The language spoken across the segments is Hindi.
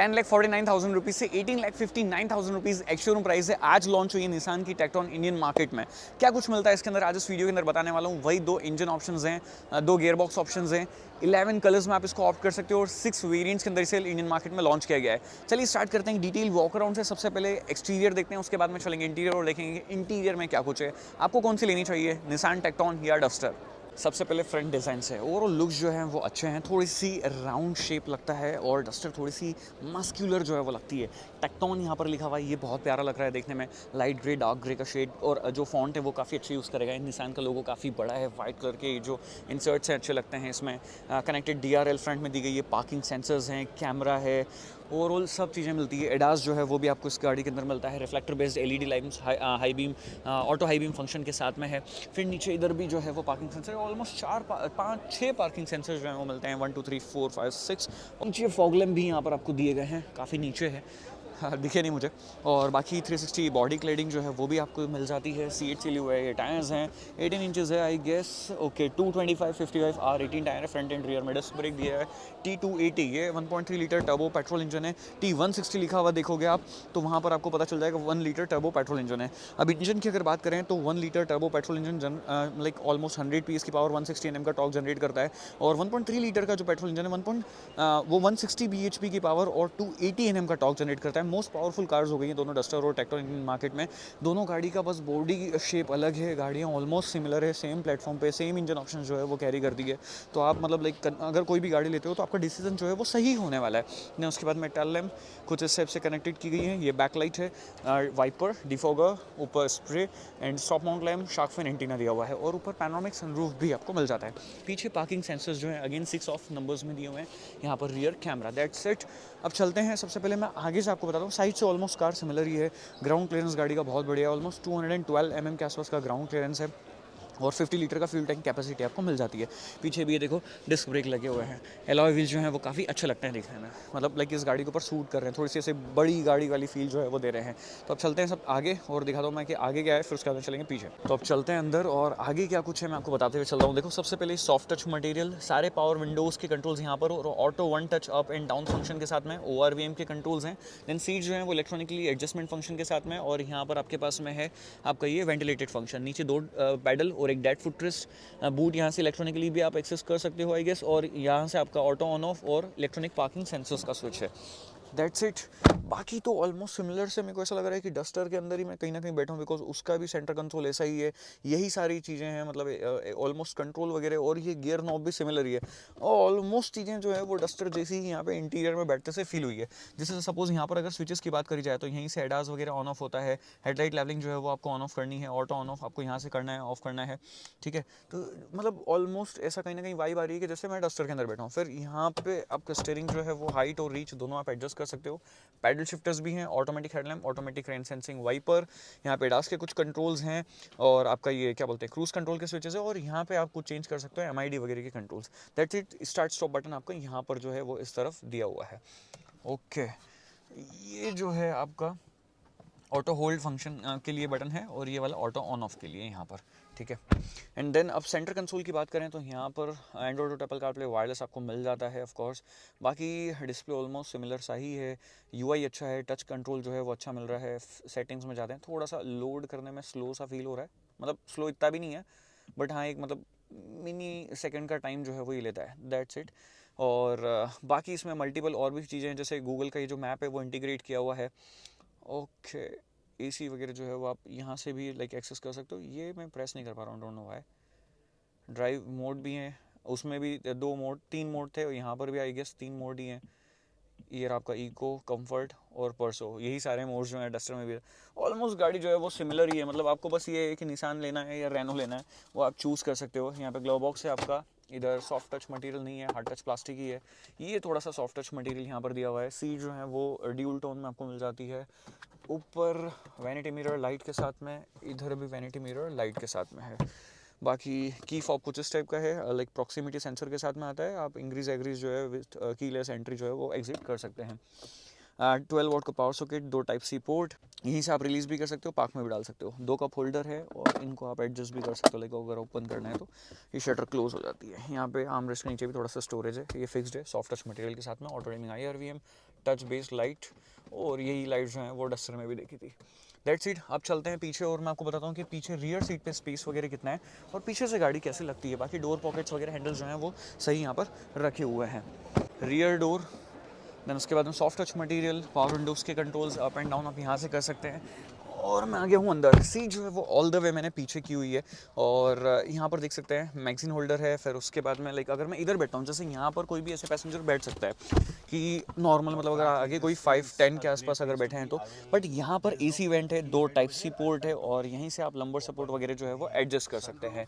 10,49,000 रुपीज़ से 18,59,000 रुपीज़ एक्स शोरूम प्राइस है। आज लॉन्च हुई है निसान की टेक्टोन इंडियन मार्केट में। क्या कुछ मिलता है इसके अंदर आज इस वीडियो के अंदर बताने वाला हूँ। वही 2 इंजन ऑप्शंस हैं, 2 गियर बॉक्स ऑप्शंस हैं, 11 कलर्स में आप इसको ऑप्ट कर सकते हो और 6 वेरिएंट्स के अंदर इसे इंडियन मार्केट में लॉन्च किया गया है। चलिए स्टार्ट करते हैं डिटेल वॉक अराउंड से। सबसे पहले एक्सटीरियर देखते हैं, उसके बाद में चलेंगे इंटीरियर और देखेंगे इंटीरियर में क्या कुछ है। आपको कौन सी लेनी चाहिए, निसान टेक्टोन या डस्टर। सबसे पहले फ्रंट डिज़ाइन से ओवरऑल लुक्स जो हैं वो अच्छे हैं। थोड़ी सी राउंड शेप लगता है और डस्टर थोड़ी सी मस्क्यूलर जो है वो लगती है। टेक्टोन यहाँ पर लिखा हुआ है, ये बहुत प्यारा लग रहा है देखने में। लाइट ग्रे डार्क ग्रे का शेड और जो फॉन्ट है वो काफ़ी अच्छे यूज़ करेगा। निसान का लोगो काफ़ी बड़ा है, वाइट कलर के जो इंसर्ट्स हैं अच्छे लगते हैं इसमें। कनेक्टेड DRL फ्रंट में दी गई है, पार्किंग सेंसर्स हैं, कैमरा है, ओवरऑल सब चीज़ें मिलती है। एडास जो है वो भी आपको इस गाड़ी के अंदर मिलता है। Reflector based LED lights, high beam auto high beam function के साथ में है। फिर नीचे इधर भी जो है वो parking sensor, almost 4-5-6 parking sensor जो हैं वो मिलते हैं। 1 2 3 4 5 6 नीचे फॉग लैम्प भी यहाँ पर आपको दिए गए हैं, काफ़ी नीचे है, दिखे नहीं मुझे। और बाकी 360 बॉडी क्लेडिंग जो है वो भी आपको मिल जाती है। सीट सिली हुआ है, ये टायर्स हैं 18 इंचेस है I guess. Okay 225/55 R18 tyre है फ्रंट एंड रियर में। डिस्क ब्रेक दिया है T280, ये 1.3 लीटर टर्बो पेट्रोल इंजन है। T160 लिखा हुआ देखोगे आप तो वहाँ पर आपको पता चल जाएगा 1 लीटर टर्बो पेट्रोल इंजन है। अब इंजन की अगर बात करें तो 1 litre turbo petrol engine like almost 100 PS की पावर, 160 Nm का टॉर्क जनरेट करता है। और 1.3 लीटर का जो पेट्रोल इंजन है वो 160 bhp की पावर और 280 Nm का टॉर्क जनरेट करता है। मोस्ट पावरफुल कार्स हो गई हैं दोनों, डस्टर और टेक्टोन इंडियन मार्केट में। दोनों गाड़ी का बस बॉडी शेप अलग है, गाड़ियाँ ऑलमोस्ट सिमिलर है, सेम प्लेटफॉर्म पे सेम इंजन ऑप्शन जो है वो कैरी करती है। तो आप मतलब लाइक अगर कोई भी गाड़ी लेते हो तो आपका डिसीजन जो है वो सही होने वाला है। ने उसके बाद में टेल लैम्प कुछ इस टाइप से कनेक्टेड की गई है। ये बैक लाइट है, वाइपर, डिफॉगर, ऊपर spray and stop mount lamp, shark fin antenna दिया हुआ है और ऊपर पैनोरामिक सनरूफ भी आपको मिल जाता है। पीछे पार्किंग सेंसर्स जो है अगेन 6 ऑफ नंबर्स में दिए हुए हैं। यहाँ पर रियर कैमरा, दैट्स इट। अब चलते हैं, सबसे पहले मैं आगे से आपको बताता हूँ। साइड से ऑलमोस्ट कार सिमिलर ही है। ग्राउंड क्लियरेंस गाड़ी का बहुत बढ़िया है, ऑलमोस्ट 212 mm के आसपास का ग्राउंड क्लियरेंस है और 50 लीटर का फ्यूल टैंक कैपेसिटी आपको मिल जाती है। पीछे भी ये देखो डिस्क ब्रेक लगे हुए हैं। एलॉय व्हील्स जो हैं वो काफ़ी अच्छे लगते हैं देखने में, मतलब लाइक इस गाड़ी के ऊपर सूट कर रहे हैं, थोड़ी सी ऐसे बड़ी गाड़ी वाली फील जो है वो दे रहे हैं। तो अब चलते हैं सब आगे और दिखा दो मैं कि आगे क्या है, फिर उसके बाद चलेंगे पीछे। तो अब चलते हैं अंदर और आगे क्या कुछ है मैं आपको बताते हुए चल रहा हूँ। देखो सबसे पहले सॉफ्ट टच मटेरियल, सारे पावर विंडोज़ के कंट्रोल्स यहाँ पर और auto 1 touch up and down function के साथ में। ORVM के कंट्रोल्स हैं। देन सीट जो है वो इलेक्ट्रॉनिकली एडजस्टमेंट फंक्शन के साथ में और यहाँ पर आपके पास में है आपका ये वेंटिलेटेड फंक्शन। नीचे 2 पैडल और एक डेड फुट रेस्ट। बूट यहाँ से इलेक्ट्रॉनिकली भी आप एक्सेस कर सकते हो आई गेस। और यहाँ से आपका ऑटो ऑन ऑफ और इलेक्ट्रॉनिक पार्किंग सेंसर्स का स्विच है। That's it. बाकी तो ऑलमोस्ट सिमिलर से मेरे को ऐसा लग रहा है कि डस्टर के अंदर ही मैं कहीं ना कहीं बैठा हूँ, बिकॉज उसका भी सेंटर कंसोल ऐसा ही है, यही सारी चीज़ें हैं, मतलब ऑलमोस्ट कंट्रोल वगैरह और ये गियर नॉब भी सिमिलर ही है। और ऑलमोस्ट चीज़ें जो है वो डस्टर जैसी ही यहाँ पे इंटीरियर में बैठते से फील हुई है। जैसे सपोज यहाँ पर अगर स्विचेस की बात करी जाए तो यहीं से एडास वगैरह ऑन ऑफ होता है। हेडलाइट लेवलिंग जो है वो आपको ऑन ऑफ करनी है, ऑटो ऑन ऑफ आपको यहाँ से करना है, ऑफ करना है, ठीक है। तो मतलब ऑलमोस्ट ऐसा कहीं ना कहीं वाइब आ रही है कि जैसे मैं डस्टर के अंदर बैठा हूँ। फिर यहाँ पे आपका स्टीयरिंग जो है वो हाइट और रीच दोनों आप एडजस्ट कर सकते हो। पैडल शिफ्टर्स भी हैं, automatic headlamp, automatic rain sensing wiper, यहाँ पे डास के कुछ कंट्रोल्स हैं और आपका ये क्या बोलते हैं क्रूज कंट्रोल के स्विचेस है। और यहाँ पे आप कुछ चेंज कर सकते हो MID वगैरह के controls. That's it. Start stop button आपका यहाँ पर जो है वो इस तरफ दिया हुआ है। ओके, ये जो है आपका ऑटो होल्ड फंक्शन के लिए बटन है और ये वाला ऑटो ऑन ऑफ के लिए यहाँ पर, ठीक है। एंड देन अब सेंटर कंसोल की बात करें तो यहाँ पर एंड्रॉइड और एप्पल कारप्ले वायरलेस आपको मिल जाता है ऑफ कोर्स। बाकी डिस्प्ले ऑलमोस्ट सिमिलर सा ही है। UI अच्छा है, टच कंट्रोल जो है वो अच्छा मिल रहा है। सेटिंग्स में जाते हैं, थोड़ा सा लोड करने में स्लो सा फील हो रहा है, मतलब स्लो इतना भी नहीं है बट हाँ एक मतलब मिनी सेकेंड का टाइम जो है वो ही लेता है। That's it. और बाकी इसमें मल्टीपल और भी चीज़ें हैं, जैसे गूगल का ये जो मैप है वो इंटीग्रेट किया हुआ है। ओके, AC वगैरह जो है वो आप यहाँ से भी लाइक एक्सेस कर सकते हो। ये मैं प्रेस नहीं कर पा रहा हूँ, don't know why. Drive mode भी हैं, उसमें भी 3 मोड थे और यहाँ पर भी आई गेस 3 मोड ही हैं। ये आपका इको, कंफर्ट और परसो, यही सारे मोड्स जो हैं डस्टर में भी। ऑलमोस्ट गाड़ी जो है वो सिमिलर ही है, मतलब आपको बस ये है कि निसान लेना है या रेनो लेना है वो आप चूज़ कर सकते हो। यहाँ पे ग्लव बॉक्स है आपका, इधर सॉफ्ट टच मटेरियल नहीं है, हार्ड टच प्लास्टिक ही है। ये थोड़ा सा सॉफ्ट टच मटेरियल यहाँ पर दिया हुआ है। सीट जो है वो ड्यूल टोन में आपको मिल जाती है। ऊपर वैनिटी मिरर लाइट के साथ में, इधर भी वैनिटी मिरर लाइट के साथ में है। बाकी की फॉब कुछ इस टाइप का है, लाइक प्रॉक्सिमिटी सेंसर के साथ में आता है। आप इंक्रीज एग्रीज जो है विथ कीलेस एंट्री जो है वो एग्जिट कर सकते हैं। 12 वॉट का पावर सॉकेट, 2 Type-C पोर्ट, यहीं से आप रिलीज़ भी कर सकते हो, पार्क में भी डाल सकते हो। 2 कप होल्डर है और इनको आप एडजस्ट भी कर सकते हो, लाइक अगर ओपन करना है तो ये शटर क्लोज हो जाती है। यहाँ पे आर्म रेस्ट के नीचे भी थोड़ा सा स्टोरेज है, ये फिक्स्ड है, सॉफ्ट टच मटेरियल के साथ में। Auto dimming IRVM, touch base light, और यही लाइट जो है वो डस्टर में भी देखी थी। That's it. अब चलते हैं पीछे और मैं आपको बताता हूँ कि पीछे रियर सीट पे स्पेस वगैरह कितना है और पीछे से गाड़ी कैसी लगती है। बाकी डोर पॉकेट्स वगैरह हैंडल्स जो हैं वो सही यहाँ पर रखे हुए हैं। रियर डोर, देन उसके बाद में soft touch material, power Windows के कंट्रोल्स अप एंड डाउन आप यहाँ से कर सकते हैं। और मैं आ गया हूँ अंदर। सीट जो है वो ऑल द वे मैंने पीछे की हुई है और यहाँ पर देख सकते हैं मैगजीन होल्डर है। फिर उसके बाद में लाइक अगर मैं इधर बैठता हूँ, जैसे यहाँ पर कोई भी ऐसे पैसेंजर बैठ सकता है कि नॉर्मल मतलब अगर आगे कोई 5-10 के आसपास अगर बैठे हैं तो, बट यहाँ पर एसी वेंट है, 2 टाइप सी पोर्ट है और यहीं से आप लंबर सपोर्ट वगैरह जो है वो एडजस्ट कर सकते हैं।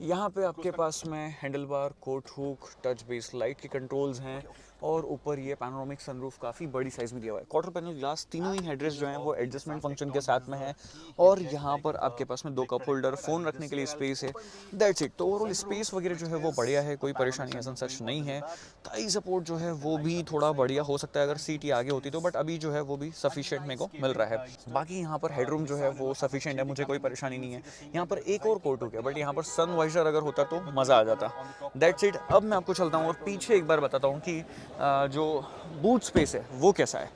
यहाँ पे आपके पास में handle bar, coat hook, touch base light के कंट्रोल्स हैं और ऊपर ये पैनोरामिक सनरूफ काफ़ी बड़ी साइज़ में दिया हुआ है। क्वार्टर पैनल ग्लास, तीनों ही हेडरेस्ट जो हैं वो एडजस्टमेंट फंक्शन के साथ में है और यहाँ पर आपके पास में 2 कप होल्डर, फ़ोन रखने के लिए स्पेस है। That's it. तो ओवरऑल स्पेस वगैरह जो है वो बढ़िया है, कोई परेशानी ऐसा सच नहीं है। थाई सपोर्ट जो है वो भी थोड़ा बढ़िया हो सकता है अगर सीट ही आगे होती तो, बट अभी जो है वो भी सफिशिएंट मेरे को मिल रहा है। बाकी यहाँ पर हेडरूम जो है वो सफिशिएंट है, मुझे कोई परेशानी नहीं है। यहाँ पर एक और कोर्ट हो गया, बट यहाँ पर सन वाइजर अगर होता तो मज़ा आ जाता। That's it. अब मैं आपको चलता हूँ और पीछे एक बार बताता हूँ कि जो बूट स्पेस है वो कैसा है।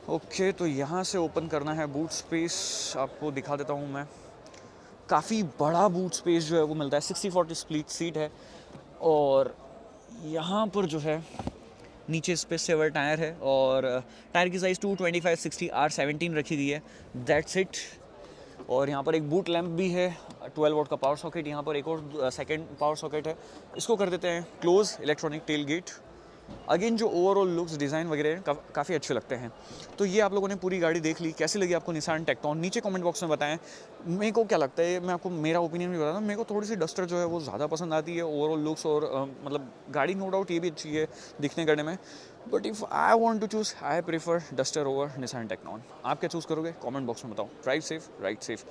ओके, तो यहाँ से ओपन करना है बूट स्पेस, आपको दिखा देता हूँ मैं। काफ़ी बड़ा बूट स्पेस जो है वो मिलता है, 60-40 स्प्लिट सीट है और यहाँ पर जो है नीचे इस पे सेवर टायर है और टायर की साइज़ 225/60 R17 रखी गई है। That's it. और यहाँ पर एक बूट लैंप भी है, 12 वोल्ट का पावर सॉकेट। यहाँ पर एक और सेकंड पावर सॉकेट है, इसको कर देते हैं close. Electronic tailgate. Again जो ओवरऑल लुक्स, डिज़ाइन वगैरह काफ़ी अच्छे लगते हैं। तो ये आप लोगों ने पूरी गाड़ी देख ली। कैसी लगी आपको निसान टेक्टोन, नीचे कमेंट बॉक्स में बताएं। मेरे को क्या लगता है, मैं आपको मेरा ओपिनियन भी बताता हूँ। मेरे को थोड़ी सी डस्टर जो है वो ज़्यादा पसंद आती है ओवरऑल लुक्स और मतलब गाड़ी नो डाउट ये भी अच्छी है दिखने करने में, but if I want to choose I prefer Duster over Nissan Tekton. आप क्या चूज़ करोगे कमेंट बॉक्स में बताओ। Drive safe, ride safe.